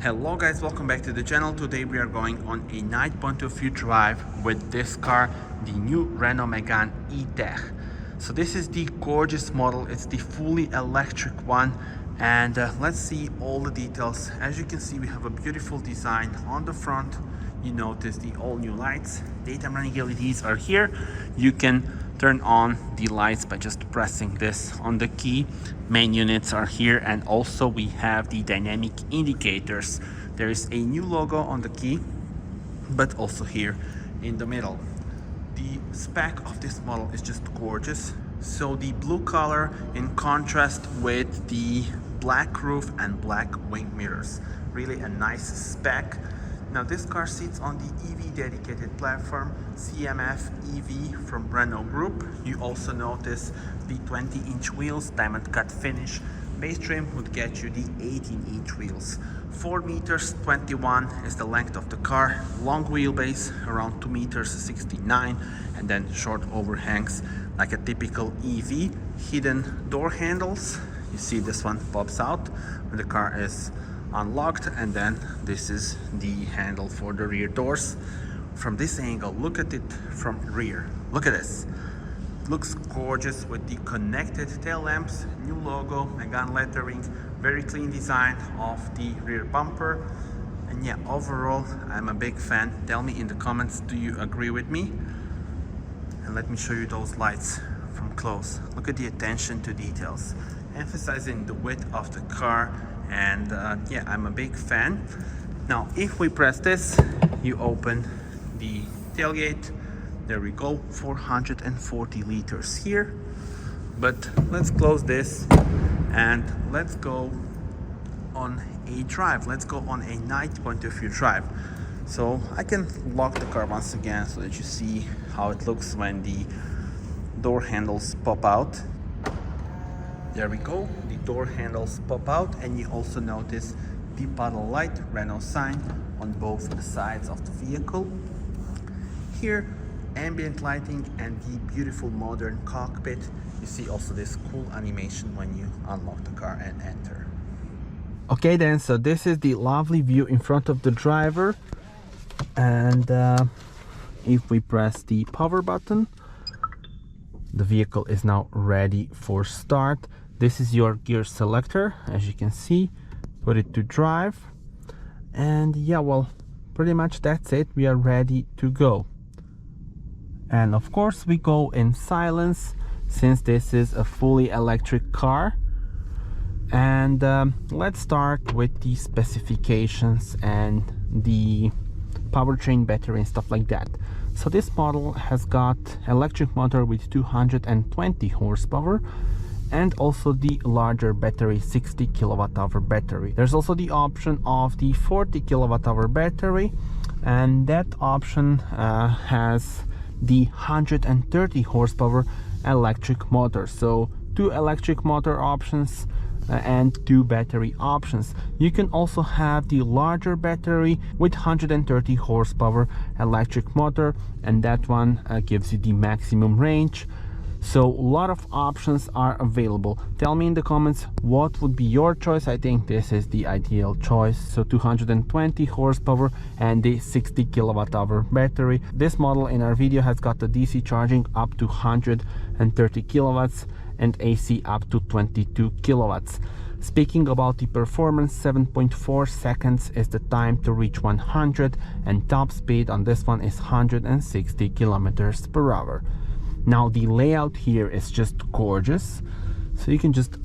Hello guys, welcome back to the channel. Today we are going on a night point of view drive with this car, the new Renault Megane E-TECH. So this is the gorgeous model, it's the fully electric one, and let's see all the details. As you can see, we have a beautiful design on the front. You notice the all new lights, daytime running LEDs are here. You can turn on the lights by just pressing this on the key. Main units are here, and also we have the dynamic indicators. There is a new logo on the key, but also here in the middle. The spec of this model is just gorgeous. So the blue color in contrast with the black roof and black wing mirrors. Really a nice spec. Now this car sits on the EV dedicated platform, CMF EV from Renault Group. You also notice the 20-inch wheels, diamond cut finish. Base trim would get you the 18-inch wheels. 4 meters 21 is the length of the car. Long wheelbase, around 2 meters 69, and then short overhangs like a typical EV. Hidden door handles. You see this one pops out when the car is unlocked, and then this is the handle for the rear doors. From this angle, look at it from rear. Look at this. Looks gorgeous with the connected tail lamps, new logo, Megane lettering, very clean design of the rear bumper. And yeah, overall, I'm a big fan. Tell me in the comments, do you agree with me? And let me show you those lights from close. Look at the attention to details, emphasizing the width of the car. And yeah, I'm a big fan. Now if we press this, you open the tailgate. There we go, 440 liters here. But let's close this and let's go on a drive. Let's go on a night point of view drive. So I can lock the car once again so that you see how it looks when the door handles pop out. There we go, the door handles pop out, and you also notice the puddle light Renault sign on both the sides of the vehicle. Here, ambient lighting and the beautiful modern cockpit. You see also this cool animation when you unlock the car and enter. Okay then, so this is the lovely view in front of the driver, and if we press the power button, the vehicle is now ready for start. This is your gear selector, as you can see. Put it to drive, and yeah, well, pretty much that's it. We are ready to go. And of course we go in silence, since this is a fully electric car. And let's start with the specifications and the powertrain, battery and stuff like that. So this model has got electric motor with 220 horsepower and also the larger battery, 60 kilowatt-hour battery. There's also the option of the 40 kilowatt-hour battery, and that option has the 130 horsepower electric motor. So 2 electric motor options and 2 battery options. You can also have the larger battery with 130 horsepower electric motor, and that one gives you the maximum range. So a lot of options are available. Tell me in the comments what would be your choice. I think this is the ideal choice. So 220 horsepower and the 60 kilowatt-hour battery. This model in our video has got the DC charging up to 130 kilowatts and AC up to 22 kilowatts. Speaking about the performance, 7.4 seconds is the time to reach 100, and top speed on this one is 160 kilometers per hour. Now the layout here is just gorgeous, so you can just,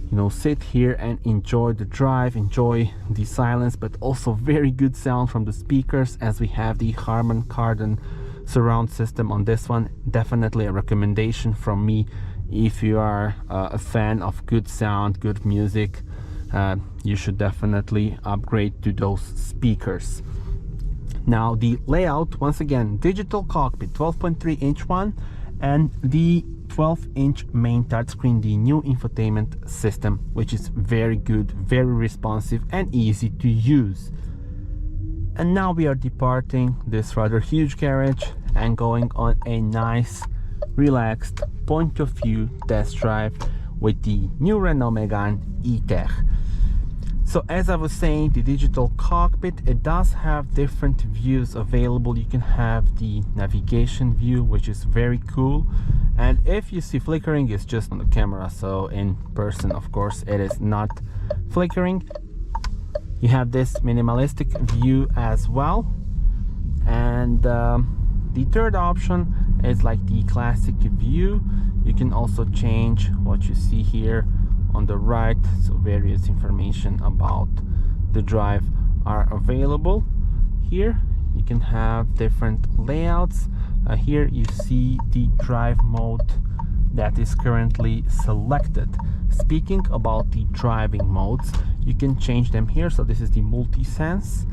you know, sit here and enjoy the drive, enjoy the silence, but also very good sound from the speakers, as we have the Harman Kardon surround system on this one. Definitely a recommendation from me. If you are a fan of good sound, good music, you should definitely upgrade to those speakers. Now the layout, once again, digital cockpit, 12.3-inch one, and the 12-inch main touchscreen, the new infotainment system, which is very good, very responsive and easy to use. And now we are departing this rather huge garage and going on a nice, relaxed point of view test drive with the new Renault Megane E-TECH. So as I was saying, the digital cockpit, it does have different views available. You can have the navigation view, which is very cool. And if you see flickering, it's just on the camera. So in person, of course, it is not flickering. You have this minimalistic view as well. And the third option is like the classic view. You can also change what you see here on the right, so various information about the drive are available. Here you can have different layouts. Here you see the drive mode that is currently selected. Speaking about the driving modes, you can change them here. So this is the multi-sense,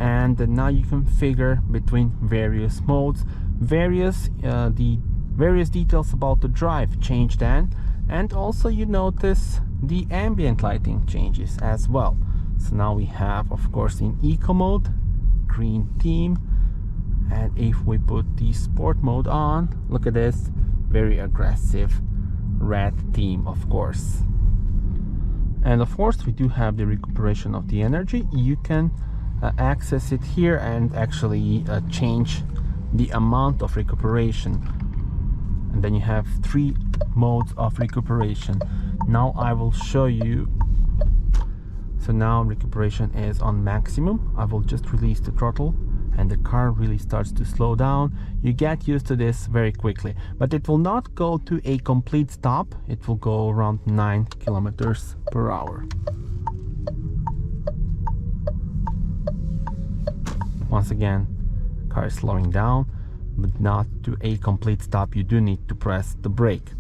and now you configure between various modes, the various details about the drive change then. And also you notice the ambient lighting changes as well. So now we have, of course, in eco mode, green theme, and if we put the sport mode on, look at this, very aggressive red theme, of course. And of course we do have the recuperation of the energy. You can access it here and actually change the amount of recuperation. And then you have 3 modes of recuperation. Now I will show you. So now recuperation is on maximum. I will just release the throttle and the car really starts to slow down. You get used to this very quickly, but it will not go to a complete stop. It will go around 9 kilometers per hour. Once again, car is slowing down, but not to a complete stop. You do need to press the brake.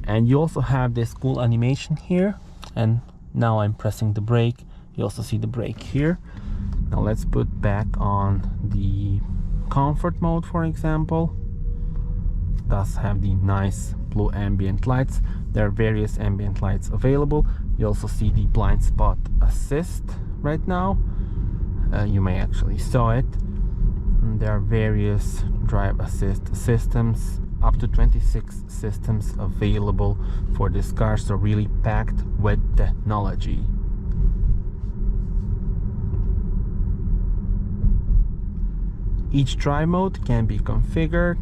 And you also have this cool animation here, and now I'm pressing the brake. You also see the brake here. Now let's put back on the comfort mode, for example. It does have the nice blue ambient lights. There are various ambient lights available. You also see the blind spot assist right now. You may actually saw it. And there are various drive assist systems, up to 26 systems available for this car, so really packed with technology. Each drive mode can be configured.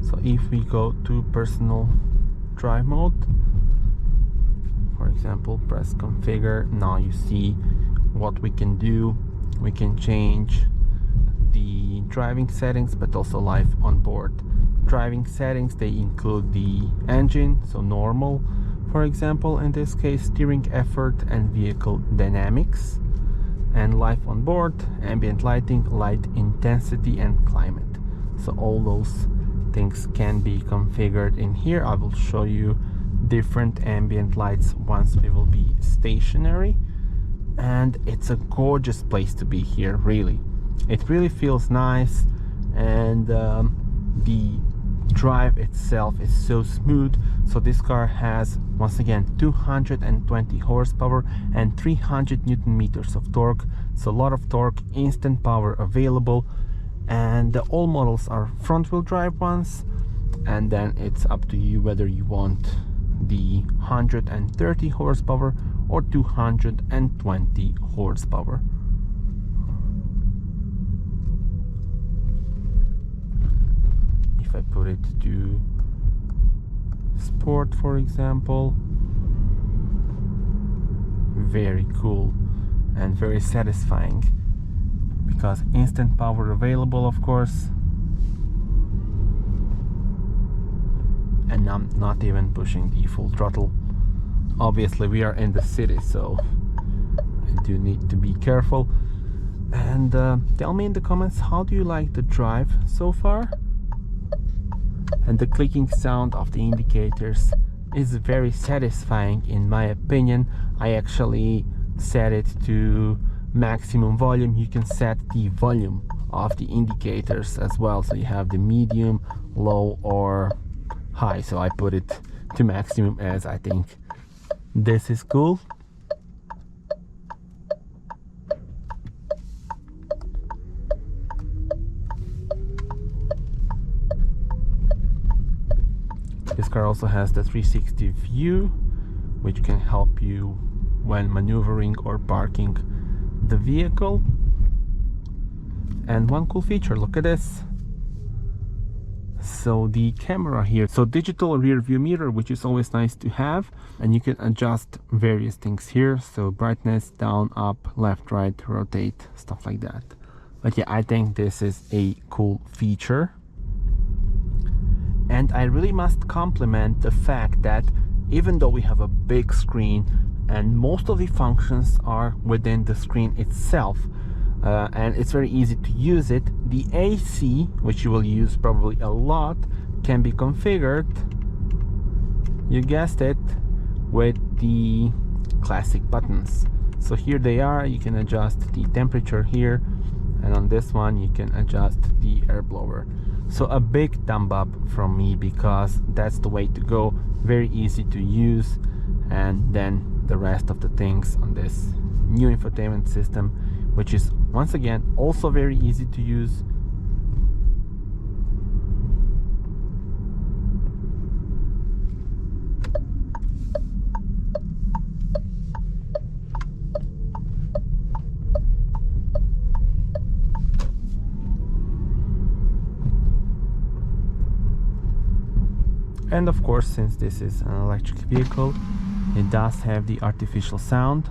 So if we go to personal drive mode, for example, press configure, now you see what we can do. We can change the driving settings, but also life on board. Driving settings, they include the engine, so normal, for example, in this case, steering effort and vehicle dynamics. And life on board, ambient lighting, light intensity and climate. So all those things can be configured in here. I will show you different ambient lights once we will be stationary. And it's a gorgeous place to be here, really. It really feels nice, and the drive itself is so smooth. So this car has, once again, 220 horsepower and 300 newton meters of torque. So a lot of torque, instant power available, and all models are front wheel drive ones. And then it's up to you whether you want the 130 horsepower or 220 horsepower. If I put it to sport, for example, very cool and very satisfying, because instant power available, of course, and I'm not even pushing the full throttle. Obviously we are in the city, so I do need to be careful. And tell me in the comments, how do you like the drive so far? And the clicking sound of the indicators is very satisfying in my opinion. I actually set it to maximum volume. You can set the volume of the indicators as well, so you have the medium, low or high. So I put it to maximum, as I think this is cool. This car also has the 360 view, which can help you when maneuvering or parking the vehicle. And one cool feature, look at this. So the camera here, so digital rear view mirror, which is always nice to have, and you can adjust various things here, so brightness, down, up, left, right, rotate, stuff like that. But yeah, I think this is a cool feature. And I really must compliment the fact that even though we have a big screen and most of the functions are within the screen itself, and it's very easy to use it, the AC, which you will use probably a lot, can be configured, you guessed it, with the classic buttons. So here they are, you can adjust the temperature here, and on this one you can adjust the air blower. So a big thumb up from me, because that's the way to go, very easy to use. And then the rest of the things on this new infotainment system, which is once again also very easy to use. And of course, since this is an electric vehicle, it does have the artificial sound.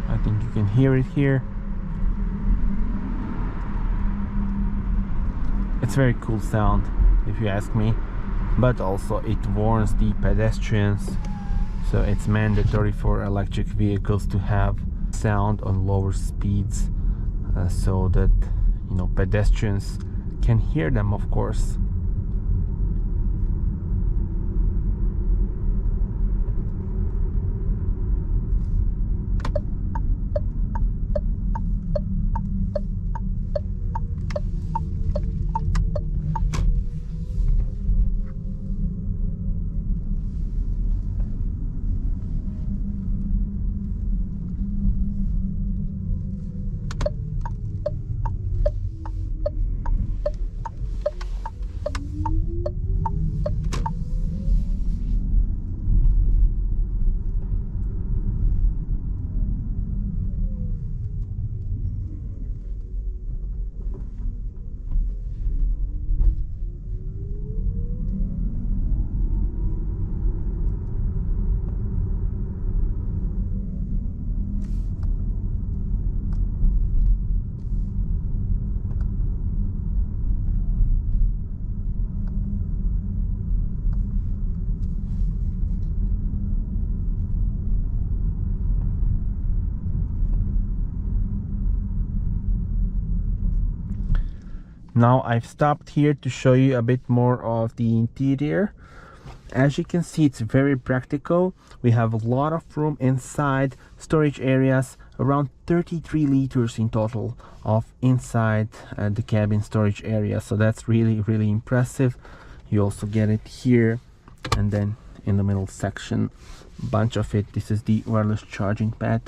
I think you can hear it here. It's very cool sound, if you ask me, but also it warns the pedestrians, so it's mandatory for electric vehicles to have sound on lower speeds, so that, you know, pedestrians can hear them, of course. Now I've stopped here to show you a bit more of the interior. As you can see, it's very practical. We have a lot of room inside, storage areas, around 33 liters in total of inside the cabin storage area. So that's really impressive. You also get it here, and then in the middle section, bunch of it. This is the wireless charging pad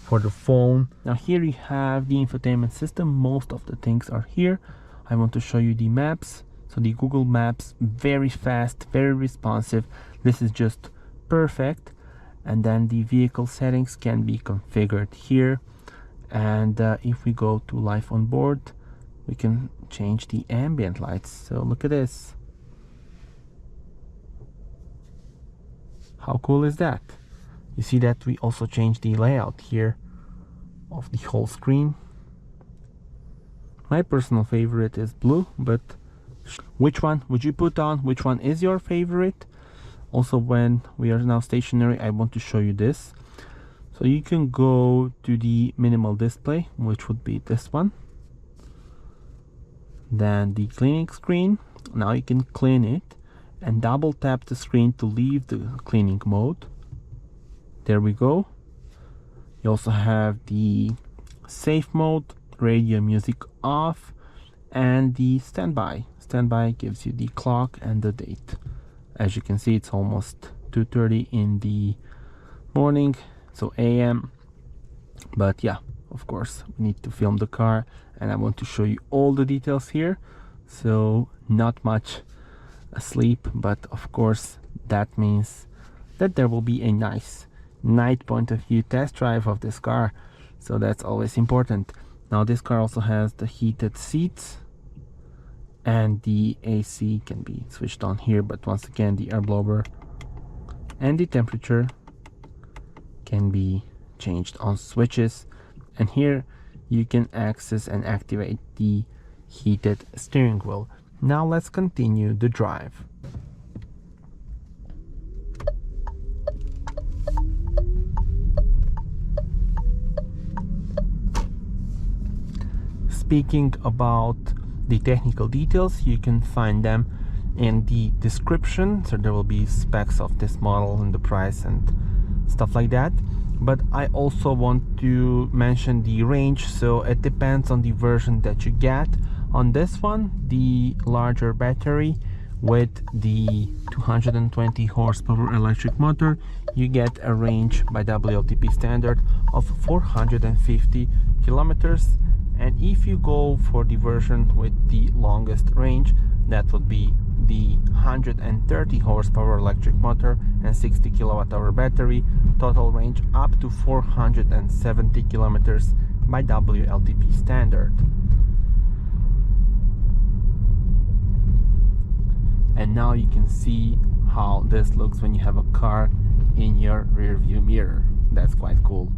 for the phone. Now here you have the infotainment system. Most of the things are here. I want to show you the maps. So the Google Maps, very fast, very responsive. This is just perfect. And then the vehicle settings can be configured here. And if we go to live on board, we can change the ambient lights. So look at this. How cool is that? You see that we also changed the layout here of the whole screen. My personal favorite is blue, but which one would you put on? Which one is your favorite? Also, when we are now stationary, I want to show you this. So you can go to the minimal display, which would be this one. Then the cleaning screen. Now you can clean it and double tap the screen to leave the cleaning mode. There we go. You also have the safe mode, radio music off, and the standby. Standby gives you the clock and the date. As you can see, it's almost 2:30 in the morning, so AM. But yeah, of course, we need to film the car, and I want to show you all the details here. So not much asleep, but of course that means that there will be a nice night point of view test drive of this car. So that's always important. Now this car also has the heated seats, and the AC can be switched on here, but once again the air blower and the temperature can be changed on switches. And here you can access and activate the heated steering wheel. Now let's continue the drive. Speaking about the technical details, you can find them in the description, so there will be specs of this model and the price and stuff like that. But I also want to mention the range, so it depends on the version that you get. On this one, the larger battery with the 220 horsepower electric motor, you get a range by WLTP standard of 450 kilometers. And if you go for the version with the longest range, that would be the 130 horsepower electric motor and 60 kilowatt hour battery, total range up to 470 kilometers by WLTP standard. And now you can see how this looks when you have a car in your rear view mirror. That's quite cool.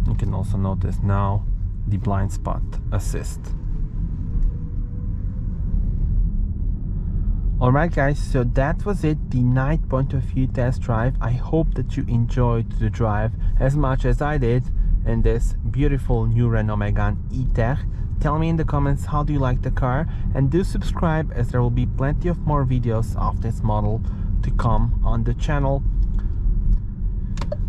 You can also notice now the blind spot assist. Alright guys, so that was it, the night point of view test drive. I hope that you enjoyed the drive as much as I did in this beautiful new Renault Megane E-TECH. Tell me in the comments how do you like the car, and do subscribe as there will be plenty of more videos of this model to come on the channel.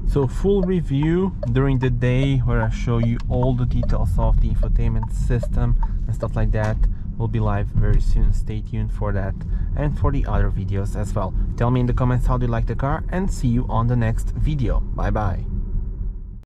So full review during the day where I show you all the details of the infotainment system and stuff like that will be live very soon. Stay tuned for that and for the other videos as well. Tell me in the comments how do you like the car, and see you on the next video. Bye bye.